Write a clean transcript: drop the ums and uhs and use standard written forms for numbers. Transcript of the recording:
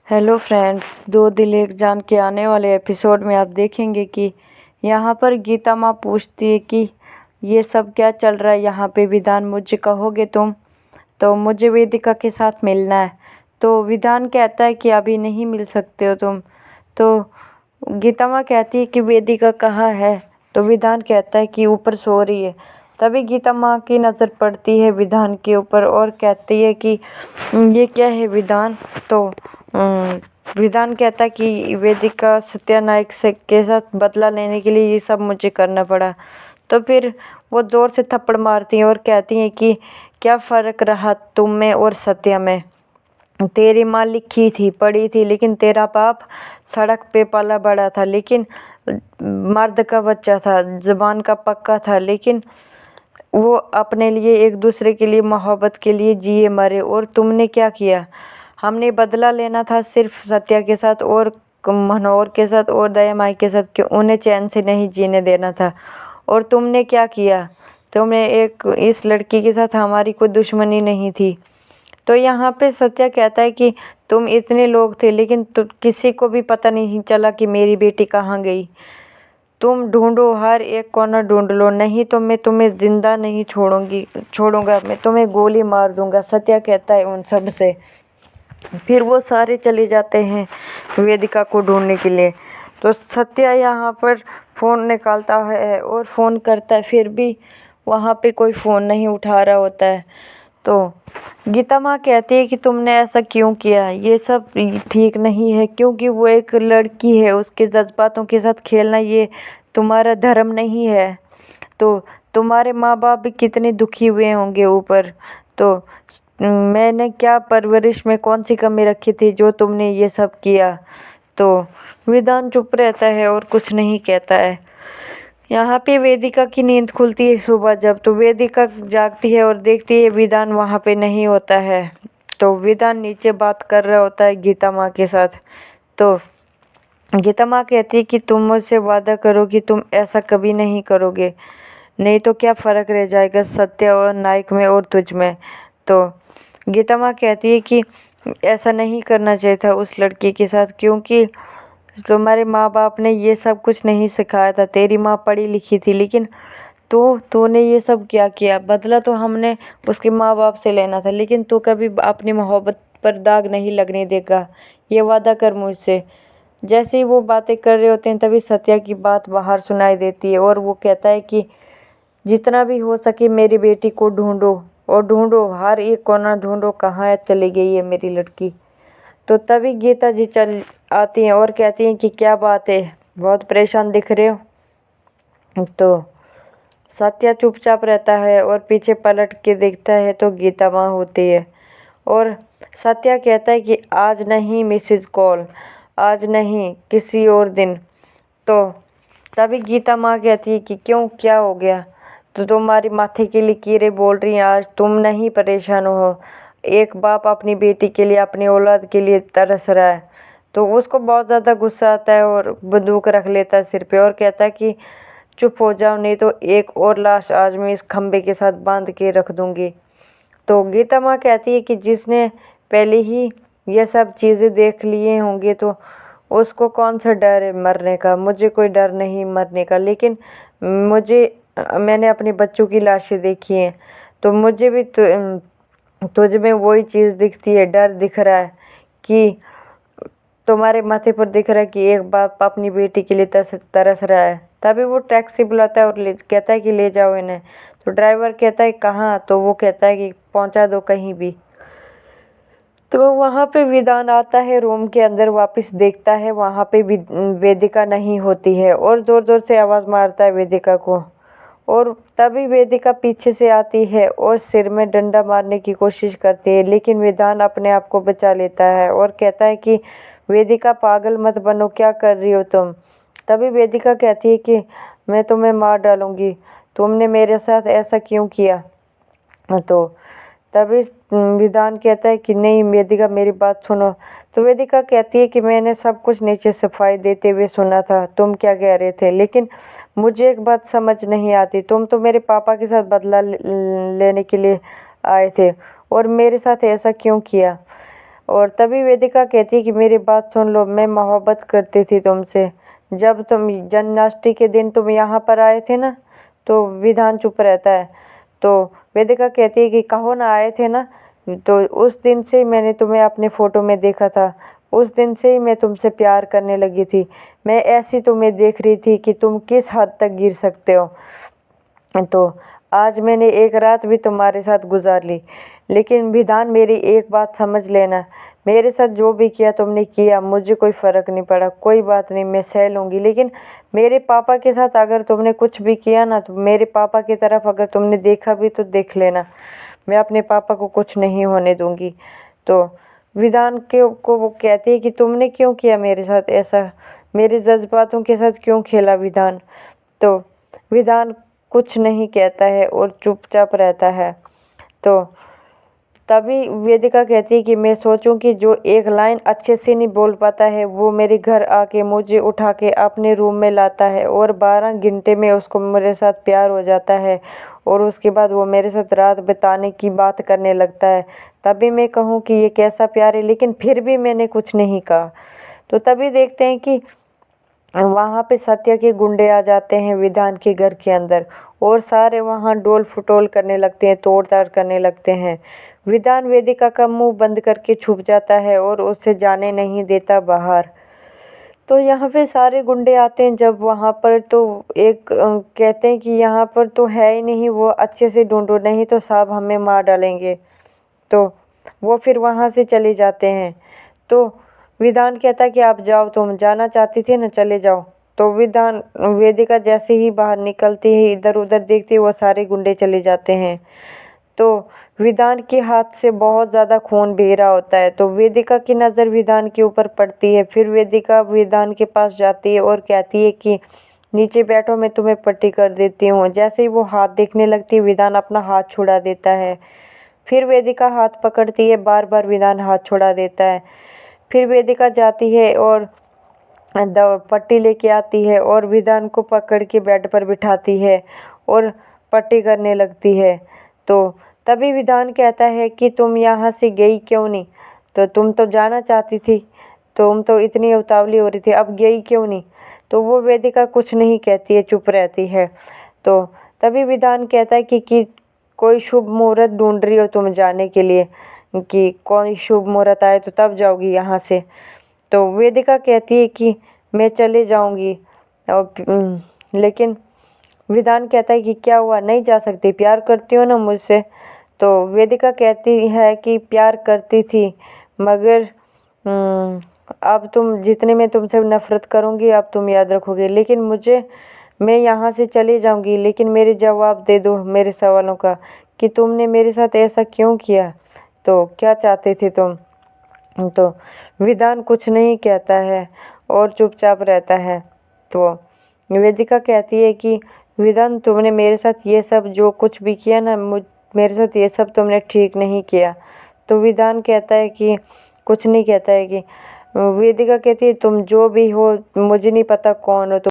Hello friends, दो दिल एक जान के आने वाले एपिसोड में आप देखेंगे कि यहाँ पर गीता माँ पूछती है कि ये सब क्या चल रहा है यहाँ पे। विधान, मुझे कहोगे तुम तो मुझे वेदिका के साथ मिलना है। तो विधान कहता है कि अभी नहीं मिल सकते हो तुम। तो गीता माँ कहती है कि वेदिका कहाँ है। तो विधान कहता है कि ऊपर सो रही है। तभी गीता माँ की नज़र पड़ती है विधान के ऊपर और कहती है कि ये क्या है विधान। तो विधान कहता है कि वेदिका सत्यानायक से के साथ बदला लेने के लिए ये सब मुझे करना पड़ा। तो फिर वो ज़ोर से थप्पड़ मारती हैं और कहती हैं कि क्या फ़र्क रहा तुम में और सत्या में। तेरी माँ लिखी थी पढ़ी थी, लेकिन तेरा बाप सड़क पे पला बड़ा था, लेकिन मर्द का बच्चा था, ज़बान का पक्का था, लेकिन वो अपने लिए एक दूसरे के लिए मोहब्बत के लिए जिए मरे। और तुमने क्या किया? हमने बदला लेना था सिर्फ सत्या के साथ और मनोहर के साथ और दया माई के साथ, कि उन्हें चैन से नहीं जीने देना था। और तुमने क्या किया? तुमने इस लड़की के साथ हमारी कोई दुश्मनी नहीं थी। तो यहाँ पे सत्या कहता है कि तुम इतने लोग थे, लेकिन किसी को भी पता नहीं चला कि मेरी बेटी कहाँ गई। तुम ढूंढो, हर एक कोना ढूंढ लो, नहीं तो मैं तुम्हें जिंदा नहीं छोड़ूंगा, मैं तुम्हें गोली मार दूंगा। सत्या कहता है उन सब से। फिर वो सारे चले जाते हैं वेदिका को ढूंढने के लिए। तो सत्या यहाँ पर फ़ोन निकालता है और फ़ोन करता है, फिर भी वहाँ पे कोई फ़ोन नहीं उठा रहा होता है। तो गीता माँ कहती है कि तुमने ऐसा क्यों किया, ये सब ठीक नहीं है, क्योंकि वो एक लड़की है, उसके जज्बातों के साथ खेलना ये तुम्हारा धर्म नहीं है। तो तुम्हारे माँ बाप भी कितने दुखी हुए होंगे ऊपर। तो मैंने क्या परवरिश में कौन सी कमी रखी थी जो तुमने ये सब किया। तो विधान चुप रहता है और कुछ नहीं कहता है। यहाँ पे वेदिका की नींद खुलती है सुबह जब। तो वेदिका जागती है और देखती है विधान वहाँ पे नहीं होता है। तो विधान नीचे बात कर रहा होता है गीता माँ के साथ। तो गीता माँ कहती है कि तुम मुझसे वादा करो कि तुम ऐसा कभी नहीं करोगे, नहीं तो क्या फ़र्क रह जाएगा सत्य और नायक में और तुझ में। तो गीता माँ कहती है कि ऐसा नहीं करना चाहिए था उस लड़की के साथ, क्योंकि तुम्हारे माँ बाप ने ये सब कुछ नहीं सिखाया था। तेरी माँ पढ़ी लिखी थी, लेकिन तूने ये सब क्या किया। बदला तो हमने उसके माँ बाप से लेना था, लेकिन तू कभी अपनी मोहब्बत पर दाग नहीं लगने देगा, ये वादा कर मुझसे। जैसे ही वो बातें कर रहे होते हैं तभी सत्या की बात बाहर सुनाई देती है और वो कहता है कि जितना भी हो सके मेरी बेटी को ढूंढो और ढूंढो, हर एक कोना ढूंढो, कहाँ चली गई है मेरी लड़की। तो तभी गीता जी चल आती हैं और कहती हैं कि क्या बात है, बहुत परेशान दिख रहे हो। तो सत्या चुपचाप रहता है और पीछे पलट के देखता है तो गीता माँ होती है। और सत्या कहता है कि आज नहीं मिसेज कॉल, आज नहीं, किसी और दिन। तो तभी गीता माँ कहती है कि क्यों, क्या हो गया। तो तुम्हारी माथे की लकीरें बोल रही हैं, आज तुम नहीं परेशान हो। एक बाप अपनी बेटी के लिए, अपनी औलाद के लिए तरस रहा है। तो उसको बहुत ज़्यादा गुस्सा आता है और बंदूक रख लेता है सिर पे और कहता है कि चुप हो जाओ, नहीं तो एक और लाश आज मैं इस खंबे के साथ बांध के रख दूंगी। तो गीता माँ कहती है कि जिसने पहले ही ये सब चीज़ें देख लिए होंगे तो उसको कौन सा डर है मरने का। मुझे कोई डर नहीं मरने का, लेकिन मैंने अपने बच्चों की लाशें देखी हैं, तो मुझे भी तुझ में वही चीज़ दिखती है, डर दिख रहा है कि तुम्हारे माथे पर दिख रहा है कि एक बाप अपनी बेटी के लिए तरस रहा है। तभी वो टैक्सी बुलाता है और कहता है कि ले जाओ इन्हें। तो ड्राइवर कहता है कहाँ, तो वो कहता है कि पहुँचा दो कहीं भी। तो वहाँ पे विधान आता है रूम के अंदर, वापस देखता है वहाँ पे वेदिका नहीं होती है और ज़ोर ज़ोर से आवाज़ मारता है वेदिका को। और तभी वेदिका पीछे से आती है और सिर में डंडा मारने की कोशिश करती है, लेकिन विधान अपने आप को बचा लेता है और कहता है कि वेदिका पागल मत बनो, क्या कर रही हो तुम। तभी वेदिका कहती है कि मैं तुम्हें मार डालूंगी, तुमने मेरे साथ ऐसा क्यों किया। तो तभी विधान कहता है कि नहीं वेदिका, मेरी बात सुनो। तो वेदिका कहती है कि मैंने सब कुछ नीचे सफाई देते हुए सुना था, तुम क्या कह रहे थे, लेकिन मुझे एक बात समझ नहीं आती। तुम तो मेरे पापा के साथ बदला लेने के लिए आए थे और मेरे साथ ऐसा क्यों किया। और तभी वेदिका कहती है कि मेरी बात सुन लो, मैं मोहब्बत करती थी तुमसे। जब तुम जन्माष्टमी के दिन तुम यहाँ पर आए थे ना, तो विधान चुप रहता है। तो वेदिका कहती है कि कहो ना, आए थे ना, तो उस दिन से ही मैंने तुम्हें अपने फ़ोटो में देखा था। उस दिन से ही मैं तुमसे प्यार करने लगी थी। मैं ऐसी तुम्हें देख रही थी कि तुम किस हद तक गिर सकते हो। तो आज मैंने एक रात भी तुम्हारे साथ गुजार ली। लेकिन विधान, मेरी एक बात समझ लेना, मेरे साथ जो भी किया तुमने किया, मुझे कोई फ़र्क नहीं पड़ा। कोई बात नहीं, मैं सह लूँगी। लेकिन मेरे पापा के साथ अगर तुमने कुछ भी किया ना, तो मेरे पापा की तरफ अगर तुमने देखा भी तो देख लेना, मैं अपने पापा को कुछ नहीं होने दूँगी। तो विधान को वो कहती है कि तुमने क्यों किया मेरे साथ ऐसा, मेरे जज्बातों के साथ क्यों खेला विधान। तो विधान कुछ नहीं कहता है और चुपचाप रहता है। तो तभी वेदिका कहती है कि मैं सोचूं कि जो एक लाइन अच्छे से नहीं बोल पाता है, वो मेरे घर आके मुझे उठा के अपने रूम में लाता है और 12 घंटे में उसको मेरे साथ प्यार हो जाता है और उसके बाद वो मेरे साथ रात बिताने की बात करने लगता है। तभी मैं कहूँ कि ये कैसा प्यार है, लेकिन फिर भी मैंने कुछ नहीं कहा। तो तभी देखते हैं कि वहाँ पे सत्या के गुंडे आ जाते हैं विधान के घर के अंदर और सारे वहाँ डोल फटोल करने लगते हैं, तोड़ ताड़ करने लगते हैं। विधान वेदिका का मुंह बंद करके छुप जाता है और उसे जाने नहीं देता बाहर। तो यहाँ पे सारे गुंडे आते हैं जब वहाँ पर, तो एक कहते हैं कि यहाँ पर तो है ही नहीं, वो अच्छे से ढूंढो, नहीं तो साहब हमें मार डालेंगे। तो वो फिर वहाँ से चले जाते हैं। तो विधान कहता है कि आप जाओ, तुम जाना चाहती थी ना, चले जाओ। तो विधान वेदिका जैसे ही बाहर निकलती है, इधर उधर देखती है, वो सारे गुंडे चले जाते हैं। तो विधान के हाथ से बहुत ज़्यादा खून बह रहा होता है। तो वेदिका की नज़र विधान के ऊपर पड़ती है। फिर वेदिका विधान के पास जाती है और कहती है कि नीचे बैठो, मैं तुम्हें पट्टी कर देती हूँ। जैसे ही वो हाथ देखने लगती है, विधान अपना हाथ छुड़ा देता है। फिर वेदिका हाथ पकड़ती है, बार बार विधान हाथ छुड़ा देता है। फिर वेदिका जाती है और पट्टी लेके आती है और विधान को पकड़ के बेड पर बिठाती है और पट्टी करने लगती है। तो तभी विधान कहता है कि तुम यहाँ से गई क्यों नहीं, तो तुम तो जाना चाहती थी, तुम तो इतनी उतावली हो रही थी, अब गई क्यों नहीं। तो वो वेदिका कुछ नहीं कहती है, चुप रहती है। तो तभी विधान कहता है कि कोई शुभ मुहूर्त ढूंढ रही हो तुम जाने के लिए, कि कोई शुभ मुहूर्त आए तो तब जाओगी यहाँ से। तो वेदिका कहती है कि मैं चले जाऊँगी, और लेकिन विधान कहता है कि क्या हुआ, नहीं जा सकती, प्यार करती हो ना मुझसे। तो वेदिका कहती है कि प्यार करती थी, मगर अब तुम जितने मैं तुमसे नफ़रत करूँगी, अब तुम याद रखोगे। लेकिन मैं यहाँ से चली जाऊँगी, लेकिन मेरे जवाब दे दो मेरे सवालों का, कि तुमने मेरे साथ ऐसा क्यों किया, तो क्या चाहते थे तुम। तो विधान कुछ नहीं कहता है और चुपचाप रहता है। तो वेदिका कहती है कि विधान, तुमने मेरे साथ ये सब जो कुछ भी किया ना, मेरे साथ ये सब तुमने ठीक नहीं किया। तो विधान कहता है कि कुछ नहीं कहता है कि वेदिका कहती है तुम जो भी हो, मुझे नहीं पता कौन हो तुम।